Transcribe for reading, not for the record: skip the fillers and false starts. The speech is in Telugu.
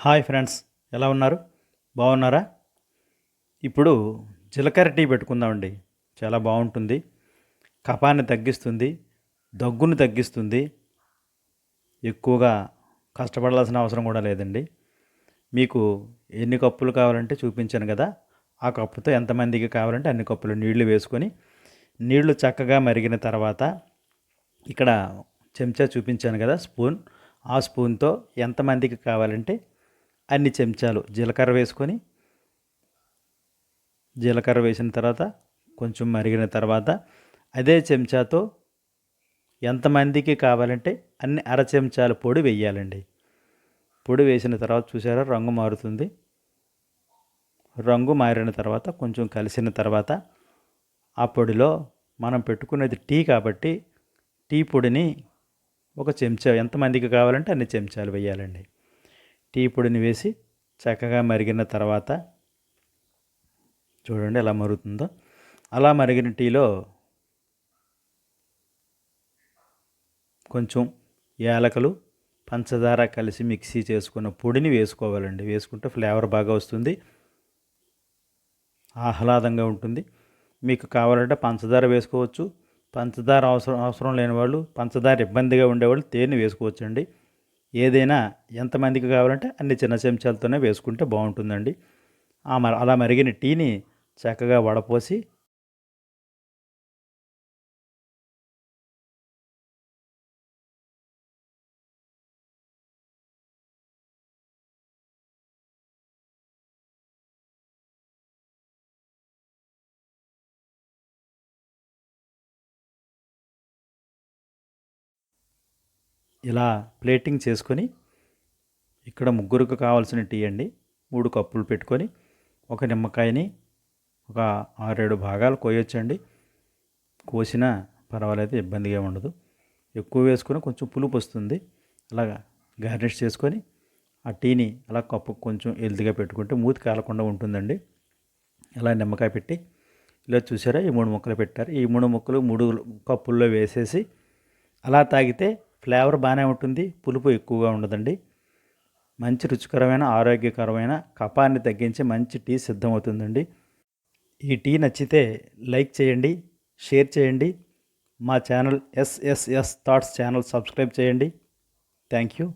హాయ్ ఫ్రెండ్స్, ఎలా ఉన్నారు? బాగున్నారా? ఇప్పుడు జీలకర్ర టీ పెట్టుకుందామండి. చాలా బాగుంటుంది. కఫాన్ని తగ్గిస్తుంది, దగ్గును తగ్గిస్తుంది. ఎక్కువగా కష్టపడాల్సిన అవసరం కూడా లేదండి. మీకు ఎన్ని కప్పులు కావాలంటే చూపించాను కదా, ఆ కప్పుతో ఎంతమందికి కావాలంటే అన్ని కప్పులు నీళ్లు వేసుకొని, నీళ్లు చక్కగా మరిగిన తర్వాత ఇక్కడ చెంచా చూపించాను కదా స్పూన్, ఆ స్పూన్తో ఎంతమందికి కావాలంటే అన్ని చెంచాలు జీలకర్ర వేసుకొని, జీలకర్ర వేసిన తర్వాత కొంచెం మరిగిన తర్వాత అదే చెంచాతో ఎంతమందికి కావాలంటే అన్ని అర చెంచాల పొడి వేయాలండి. పొడి వేసిన తర్వాత చూసారా రంగు మారుతుంది. రంగు మారిన తర్వాత కొంచెం కలిసిన తర్వాత ఆ పొడిలో మనం పెట్టుకునేది టీ కాబట్టి టీ పొడిని ఒక చెంచా ఎంతమందికి కావాలంటే అన్ని చెంచాలు వేయాలండి. టీ పొడిని వేసి చక్కగా మరిగిన తర్వాత చూడండి ఎలా మరుగుతుందో. అలా మరిగిన టీలో కొంచెం యాలకులు, పంచదార కలిసి మిక్సీ చేసుకున్న పొడిని వేసుకోవాలండి. వేసుకుంటే ఫ్లేవర్ బాగా వస్తుంది, ఆహ్లాదంగా ఉంటుంది. మీకు కావాలంటే పంచదార వేసుకోవచ్చు. పంచదార అవసరం లేని వాళ్ళు, పంచదార ఇబ్బందిగా ఉండేవాళ్ళు తేనె వేసుకోవచ్చండి. ఏదైనా ఎంతమందికి కావాలంటే అన్ని చిన్న చెంచాలతోనే వేసుకుంటే బాగుంటుందండి. అలా మరిగిన టీని చక్కగా వడపోసి ఇలా ప్లేటింగ్ చేసుకొని, ఇక్కడ ముగ్గురికి కావాల్సిన టీ అండి 3 కప్పులు పెట్టుకొని, ఒక నిమ్మకాయని ఒక 6-7 భాగాలు కోయొచ్చండి. కోసినా పర్వాలేదు, ఇబ్బందిగా ఉండదు. ఎక్కువ వేసుకొని కొంచెం పులుపు వస్తుంది. అలాగా గార్నిష్ చేసుకొని ఆ టీని అలా కప్పు కొంచెం ఎల్తిగా పెట్టుకుంటే మూతి కాలకుండా ఉంటుందండి. ఇలా నిమ్మకాయ పెట్టి ఇలా చూసారా ఈ 3 ముక్కలు పెట్టారు. ఈ 3 ముక్కలు 3 కప్పుల్లో వేసేసి అలా తాగితే ఫ్లేవర్ బాగానే ఉంటుంది, పులుపు ఎక్కువగా ఉండదండి. మంచి రుచికరమైన ఆరోగ్యకరమైన కఫాన్ని తగ్గించి మంచి టీ సిద్ధమవుతుందండి. ఈ టీ నచ్చితే లైక్ చేయండి, షేర్ చేయండి. మా channel SSS thoughts channel subscribe చేయండి. Thank you.